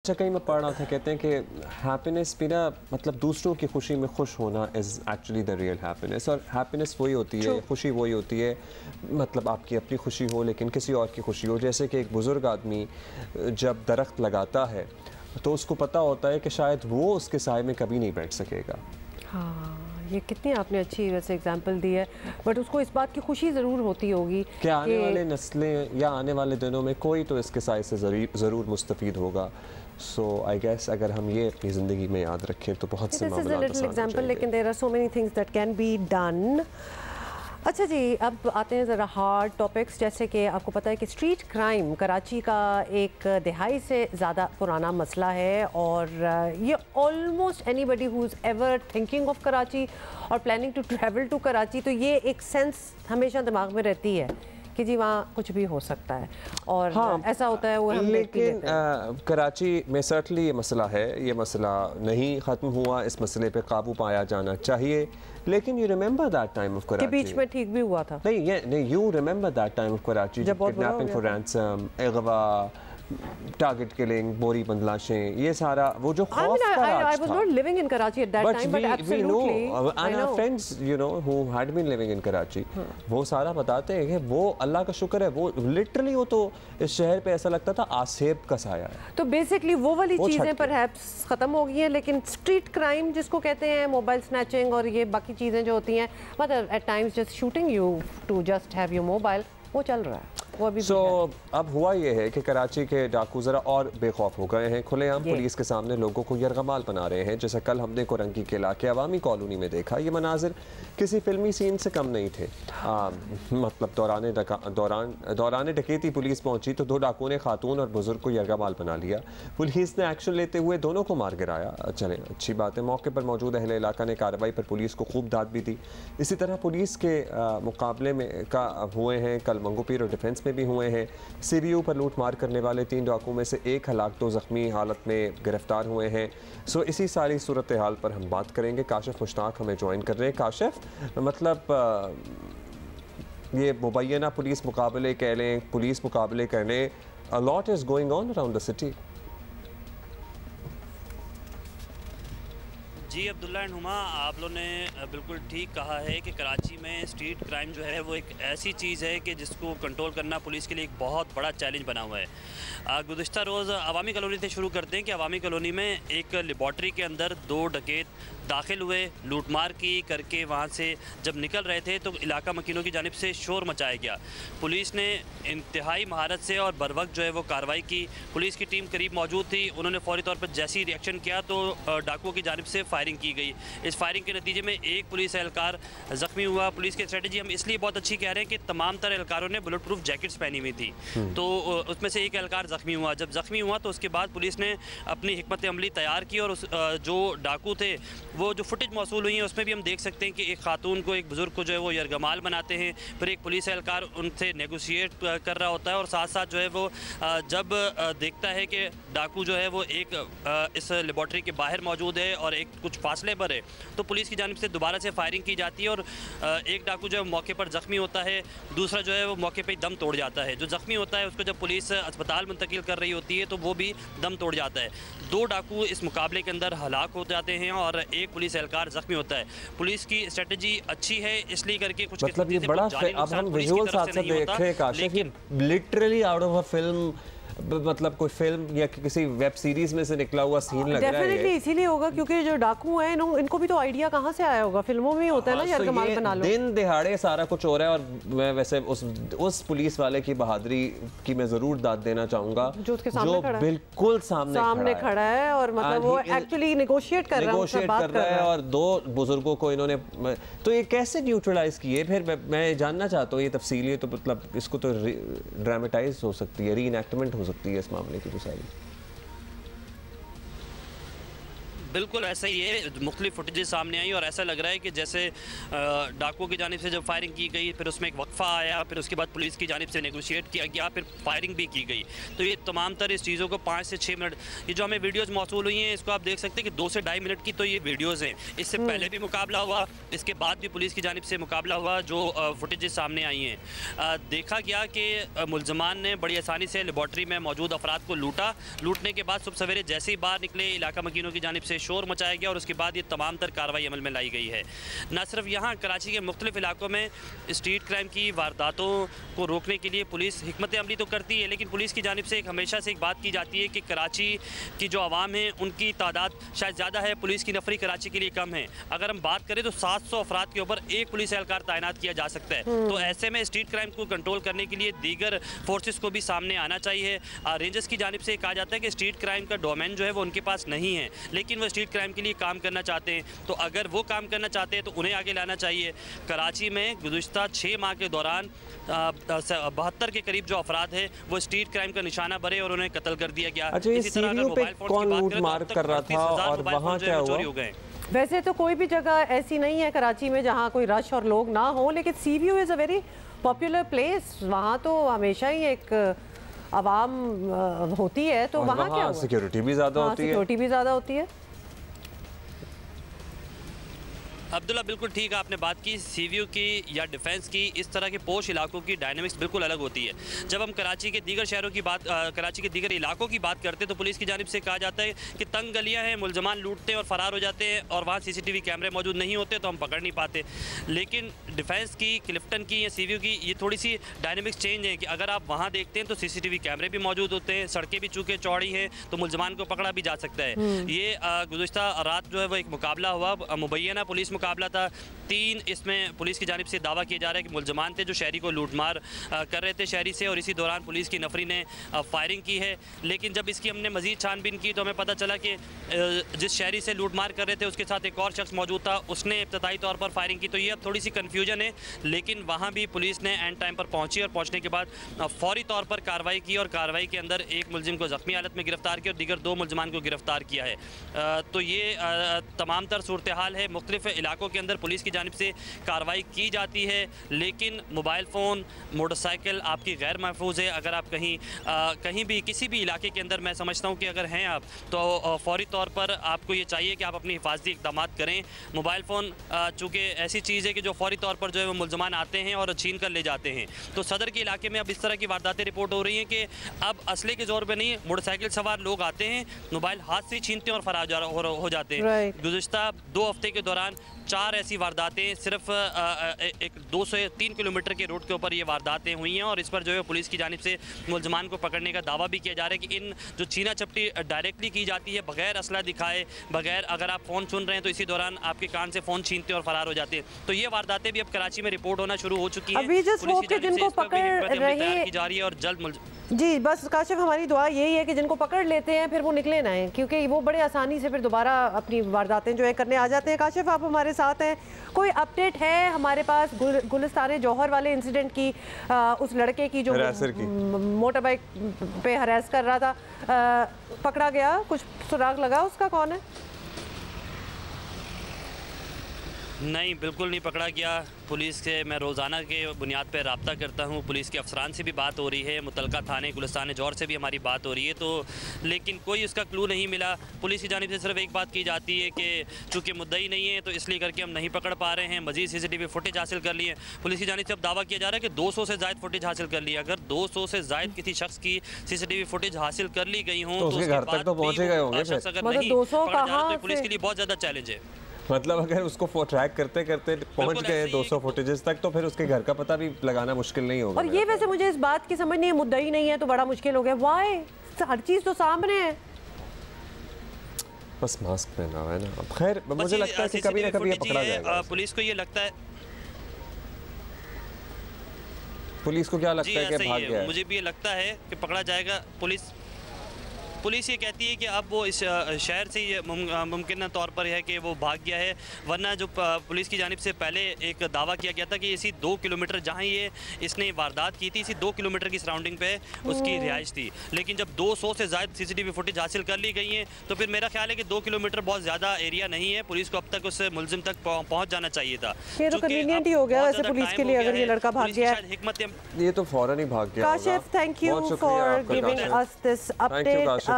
अच्छा, कहीं मैं पढ़ रहा था, कहते हैं कि हैप्पीनेस भी ना, मतलब दूसरों की खुशी में खुश होना is actually the real happiness. और हैप्पीनेस वही होती है, खुशी वही होती है, मतलब आपकी अपनी खुशी हो लेकिन किसी और की खुशी हो। जैसे कि एक बुज़ुर्ग आदमी जब दरख्त लगाता है तो उसको पता होता है कि शायद वो उसके साए में कभी नहीं बैठ सकेगा। हाँ, ये कितनी आपने अच्छी वैसे एग्जांपल दी है, बट उसको इस बात की खुशी ज़रूर होती होगी कि आने वाले नस्लें या आने वाले दिनों में कोई तो इसके साए से ज़रूर मुस्तफ़ीद होगा। सो आई गेस अगर हम ये अपनी ज़िंदगी में याद रखें तो बहुत से मामलात आसान हो जाएंगे। लेकिन there are so many things that can be done. अच्छा जी, अब आते हैं ज़रा हार्ड टॉपिक्स। जैसे कि आपको पता है कि स्ट्रीट क्राइम कराची का एक दिहाई से ज़्यादा पुराना मसला है, और ये almost anybody who is ever thinking of Karachi और planning to travel to Karachi, तो ये एक सेंस हमेशा दिमाग में रहती है कि जी वहाँ कुछ भी हो सकता है, और हाँ, ऐसा होता है वो हम लेकिन कराची में सर्टनली ये मसला है, ये मसला नहीं ख़त्म हुआ, इस मसले पे काबू पाया जाना चाहिए। लेकिन you remember that time of Karachi, बीच में ठीक भी हुआ था। नहीं, you remember that time of Karachi जब किडनैपिंग फॉर रैंसम, अगवा, टारगेट किलिंग, बोरी बंदलाशें, ये सारा वो जो खौफ का राज था। I was not living in Karachi at that time, but absolutely and our friends, you know, who had been living in Karachi, वो सारा बताते हैं कि वो अल्लाह का शुक्र है, वो लिटरली वो तो इस शहर पे ऐसा लगता था आसेब का साया है। तो बेसिकली वो वाली चीज़ें परहैप्स ख़त्म हो गई हैं, लेकिन स्ट्रीट क्राइम जिसको कहते हैं, मोबाइल स्नैचिंग और ये बाकी चीज़ें जो होती हैं, मतलब at times just shooting you to just have your mobile, वो चल रहा है। अब हुआ ये है कि कराची के डाकू ज़रा और बेखौफ हो गए हैं, खुलेआम पुलिस के सामने लोगों को यरगमाल बना रहे हैं। जैसे कल हमने कोरंगी के इलाके अवामी कॉलोनी में देखा, ये मनाजिर किसी फिल्मी सीन से कम नहीं थे। मतलब दौरान डकैती पुलिस पहुंची तो दो डाकुओं ने खातून और बुजुर्ग को यरगमाल बना लिया। पुलिस ने एक्शन लेते हुए दोनों को मार गिराया। चले, अच्छी बात है। मौके पर मौजूद अहले इलाका ने कार्रवाई पर पुलिस को खूब दाद भी दी। इसी तरह पुलिस के मुकाबले में का हुए हैं कल मंगोपीर और डिफेंस भी हुए हैं। CBU पर लूट मार करने वाले 3 डाकुओं में से एक हलाक, 2 ज़ख्मी हालत में गिरफ्तार हुए हैं। सो इसी सारी सूरत हाल पर हम बात करेंगे। काशिफ मुश्ताक हमें ज्वाइन कर रहे हैं। काशिफ, मतलब ये मुबैना पुलिस मुकाबले कह लें, पुलिस मुकाबले कह लें, a lot is going on around the city. जी अब्दुल्ला एंड हुमा, आप लोगों ने बिल्कुल ठीक कहा है कि कराची में स्ट्रीट क्राइम जो है वो एक ऐसी चीज़ है कि जिसको कंट्रोल करना पुलिस के लिए एक बहुत बड़ा चैलेंज बना हुआ है। गुज़िश्ता रोज़ अवामी कॉलोनी से शुरू करते हैं कि अवामी कॉलोनी में एक लेबॉर्ट्री के अंदर 2 डकैत दाखिल हुए, लूटमार की करके वहाँ से जब निकल रहे थे तो इलाका मकीनों की जानिब से शोर मचाया गया। पुलिस ने इंतहाई महारत से और बर वक्त जो है वो कार्रवाई की। पुलिस की टीम करीब मौजूद थी, उन्होंने फौरी तौर पर जैसे ही रिएक्शन किया तो डाकुओं की जानिब से फायरिंग की गई। इस फायरिंग के नतीजे में एक पुलिस एहलकार ज़ख्मी हुआ। पुलिस की स्ट्रेटजी हम इसलिए बहुत अच्छी कह रहे हैं कि तमाम तर एहलकारों ने बुलेट प्रूफ जैकेट्स पहनी हुई थी, तो उसमें से एक एहलकार ज़ख्मी हुआ। जब ज़ख्मी हुआ तो उसके बाद पुलिस ने अपनी हिकमत अमली तैयार की और जो डाकू थे वो जो फुटेज मौसूल हुई है उसमें भी हम देख सकते हैं कि एक खातून को, एक बुज़ुर्ग को जो है वो यरगमाल बनाते हैं, फिर एक पुलिस एहलकार उनसे नेगोशिएट कर रहा होता है और साथ साथ जो है वो जब देखता है कि डाकू जो है वो एक इस लेबॉर्ट्री के बाहर मौजूद है और एक कुछ फासले पर है, तो पुलिस की जानिब से दोबारा से फायरिंग की जाती है और एक डाकू जो है मौके पर ज़ख्मी होता है, दूसरा जो है वो मौके पर दम तोड़ जाता है। जो ज़ख्मी होता है उसको जब पुलिस अस्पताल मुंतकिल कर रही होती है तो वो भी दम तोड़ जाता है। 2 डाकू इस मुकाबले के अंदर हलाक हो जाते हैं और एक पुलिस एहलकार ज़ख्मी होता है। पुलिस की स्ट्रेटजी अच्छी है इसलिए करके कुछ मतलब ये बड़ा, अब हम विजुअल साथ साथ देख रहे हैं Kashif, literally out of a film, मतलब कोई फिल्म या किसी वेब सीरीज में से निकला हुआ सीन लग रहा है। डेफिनेटली इसीलिए होगा क्योंकि जो डाकू हैं इनको भी तो आइडिया कहाँ से आया होगा, फिल्मों में होता है ना, यरगमाल बना लो। दिन दिहाड़े सारा कुछ हो रहा है। और मैं वैसे उस पुलिस वाले की बहादुरी की मैं जरूर दाद देना चाहूंगा जो उसके सामने खड़ा है, बिल्कुल सामने खड़ा है और मतलब वो एक्चुअली नेगोशिएट कर रहा है और 2 बुजुर्गों को इन्होंने, तो ये कैसे न्यूट्रलाइज किए? फिर मैं जानना चाहता हूँ ये तफसीली, तो मतलब इसको तो ड्रामेटाइज हो सकती है, री इनैक्टमेंट हो सकती है इस मामले की जो सारी। बिल्कुल ऐसा ही है, मुख्तलिफ फुटेजेस सामने आई और ऐसा लग रहा है कि जैसे डाकुओं की जानिब से जब फायरिंग की गई, फिर उसमें एक वक्फा आया, फिर उसके बाद पुलिस की जानिब से नेगोशिएट किया गया, फिर फायरिंग भी की गई। तो ये तमाम तर इस चीज़ों को 5 से 6 मिनट, ये जो हमें वीडियोज़ मौसूल हुई हैं इसको आप देख सकते हैं कि 2 से ढाई मिनट की तो ये वीडियोज़ हैं। इससे पहले भी मुकाबला हुआ, इसके बाद भी पुलिस की जानिब से मुकाबला हुआ, जो फुटेजेस सामने आई हैं। देखा गया कि मुलजमान ने बड़ी आसानी से लेबॉर्ट्री में मौजूद अफराद को लूटने के बाद सुबह सवेरे जैसे ही बाहर निकले, इलाका मकीनों की जानिब से शोर मचाया गया और उसके बाद ये तमाम तर कार्रवाई अमल में लाई गई है। न सिर्फ यहाँ कराची के मुख्तलिफ इलाकों में स्ट्रीट क्राइम की वारदातों को रोकने के लिए पुलिस हिकमत अमली तो करती है, लेकिन पुलिस की जानिब से हमेशा से एक बात की जाती है कि कराची की जो आवाम है उनकी तादाद शायद ज़्यादा है, पुलिस की नफरी कराची के लिए कम है। अगर हम बात करें तो 700 अफराद के ऊपर एक पुलिस एहलकार तैनात किया जा सकता है। तो ऐसे में स्ट्रीट क्राइम को कंट्रोल करने के लिए दीगर फोर्सेस को भी सामने आना चाहिए। रेंजर्स की जानिब से कहा जाता है कि स्ट्रीट क्राइम का डोमेन जो है वो उनके पास नहीं है, लेकिन वो स्ट्रीट क्राइम के लिए काम करना चाहते हैं। तो अगर वो काम करना चाहते हैं तो उन्हें आगे लाना चाहिए। कराची में गुज़िश्ता 6 माह के दौरान 72 के करीब जो अफराद है वो स्ट्रीट क्राइम का निशाना बने और उन्हें कत्ल कर दिया गया। इसी तरह अगर मोबाइल फोन की बात करें तो अब तक 38,000 मोबाइल फोन जो है चोरी हो गए। वैसे तो कोई भी जगह ऐसी नहीं है कराची में जहाँ कोई रश और लोग ना हो, लेकिन सी view is a very popular place. वहाँ तो हमेशा ही एक आवाम होती है, तो वहाँ क्या हुआ? सिक्योरिटी भी ज़्यादा होती है। सिक्योरिटी भी ज़्यादा होती है। अब्दुल्ला बिल्कुल ठीक आपने बात की, सी व्यू की या डिफेंस की, इस तरह के पोश इलाकों की डायनेमिक्स बिल्कुल अलग होती है। जब हम कराची के दीगर शहरों की बात, कराची के दीगर इलाकों की बात करते हैं तो पुलिस की जानिब से कहा जाता है कि तंग गलियां हैं, मुलजमान लूटते हैं और फरार हो जाते हैं और वहाँ CCTV कैमरे मौजूद नहीं होते तो हम पकड़ नहीं पाते। लेकिन डिफेंस की, क्लिफ्टन की या सी व्यू की ये थोड़ी सी डायनेमिक्स चेंज है कि अगर आप वहाँ देखते हैं तो CCTV कैमरे भी मौजूद होते हैं, सड़कें भी चूँकि चौड़ी हैं तो मुलजमान को पकड़ा भी जा सकता है। ये गुज़िश्ता रात जो है वो एक मुकाबला हुआ, मुबैना पुलिस मुकाबला था। 3 इसमें पुलिस की जानिब से दावा किया जा रहा है कि मुलजमान थे जो शहरी को लूटमार कर रहे थे शहरी से, और इसी दौरान पुलिस की नफरी ने फायरिंग की है। लेकिन जब इसकी हमने मजीद छानबीन की तो हमें पता चला कि जिस शहरी से लूटमार कर रहे थे उसके साथ एक और शख्स मौजूद था, उसने इब्तदाई तौर पर फायरिंग की। तो ये अब थोड़ी सी कन्फ्यूजन है, लेकिन वहाँ भी पुलिस ने एंड टाइम पर पहुँची और पहुँचने के बाद फौरी तौर पर कार्रवाई की और कार्रवाई के अंदर एक मुलजिम को ज़ख्मी हालत में गिरफ्तार किया और दीगर 2 मुलजमान को गिरफ्तार किया है। तो ये तमाम तर सूरत हाल है। मुख्तलिफ इलाकों के अंदर पुलिस की जानिब से कार्रवाई की जाती है, लेकिन मोबाइल फ़ोन, मोटरसाइकिल आपकी गैर महफूज है। अगर आप कहीं भी किसी भी इलाके के अंदर, मैं समझता हूँ कि अगर हैं आप तो फौरी तौर पर आपको ये चाहिए कि आप अपनी हिफाजती इक़दाम करें। मोबाइल फ़ोन चूँकि ऐसी चीज़ है कि जो फौरी तौर पर जो है वो मुलजमान आते हैं और छीन कर ले जाते हैं। तो सदर के इलाके में अब इस तरह की वारदातें रिपोर्ट हो रही हैं कि अब असले के जोर पर नहीं, मोटरसाइकिल सवार लोग आते हैं, मोबाइल हाथ से छीनते हैं और फरार हो जाते हैं। गुज़िश्ता 2 हफ्ते के दौरान 4 ऐसी वारदातें सिर्फ एक 2 से 3 किलोमीटर के रूट के ऊपर ये वारदातें हुई हैं और इस पर जो है पुलिस की जानिब से मुलजमान को पकड़ने का दावा भी किया जा रहा है कि इन जो छीना चपटी डायरेक्टली की जाती है बगैर असला दिखाए, बगैर, अगर आप फ़ोन सुन रहे हैं तो इसी दौरान आपके कान से फ़ोन छीनते और फरार हो जाते हैं। तो ये वारदातें भी अब कराची में रिपोर्ट होना शुरू हो चुकी हैं। पुलिस की जानिब से तैयार की जा रही है और जल्द जी, बस काशिफ हमारी दुआ यही है कि जिनको पकड़ लेते हैं फिर वो निकले ना हैं, क्योंकि वो बड़े आसानी से फिर दोबारा अपनी वारदातें जो है करने आ जाते हैं। काशिफ आप हमारे साथ हैं, कोई अपडेट है हमारे पास गुलिस्तान जौहर वाले इंसिडेंट की, उस लड़के की जो मोटर बाइक पे हरास कर रहा था, पकड़ा गया, कुछ सुराग लगा उसका, कौन है? नहीं, बिल्कुल नहीं पकड़ा गया। पुलिस से मैं रोज़ाना के बुनियाद पर रब्ता करता हूँ, पुलिस के अफसरान से भी बात हो रही है, मुतलका थाने गुलिस्तान जौहर से भी हमारी बात हो रही है, तो लेकिन कोई उसका क्लू नहीं मिला। पुलिस की जानिब से सिर्फ एक बात की जाती है कि चूँकि मुद्दई नहीं है तो इसलिए करके हम नहीं पकड़ पा रहे हैं, मजीद CCTV फुटेज हासिल कर लिए। पुलिस की जानिब से अब दावा किया जा रहा है कि 200 से ज़ायद फुटेज हासिल कर ली। अगर 200 से ज़ायद किसी शख्स की CCTV फुटेज हासिल कर ली गई हों तो उसके घर तक तो पहुँचे गए होंगे, अगर नहीं पकड़ा जा रहा तो पुलिस के लिए बहुत ज़्यादा चैलेंज है। मतलब अगर उसको ट्रैक करते करते पहुंच गए 200 फुटेजेस तक तो फिर उसके घर का पता भी लगाना मुश्किल नहीं होगा। और ये वैसे मुझे इस बात की समझ नहीं है, मुद्दा ही नहीं है तो बड़ा मुश्किल हो गया। वाई, हर चीज तो सामने है, बस मास्क पहना हुआ है ना। अब खैर मुझे लगता है कि कभी ना कभी ये पकड़ा जाएगा। पुलिस को ये लगता है, पुलिस को क्या लगता है कि भाग गया है? मुझे भी ये लगता है कि पकड़ा जाएगा। पुलिस पुलिस ये कहती है कि अब वो इस शहर से ये मुमकिन तौर पर है कि वो भाग गया है, वरना जो पुलिस की जानिब से पहले एक दावा किया गया था कि इसी 2 किलोमीटर जहाँ इसने वारदात की थी, इसी 2 किलोमीटर की सराउंडिंग पे उसकी रिहाइश थी। लेकिन जब 200 से ज़्यादा CCTV फुटेज हासिल कर ली गई है तो फिर मेरा ख्याल है कि 2 किलोमीटर बहुत ज़्यादा एरिया नहीं है, पुलिस को अब तक उस मुलजिम तक पहुँच जाना चाहिए था। ये तो कन्वीनियंट ही हो गया वैसे पुलिस के लिए अगर ये लड़का भाग गया। ये तो फौरन ही भाग गया। Kashif, thank you for giving us this update.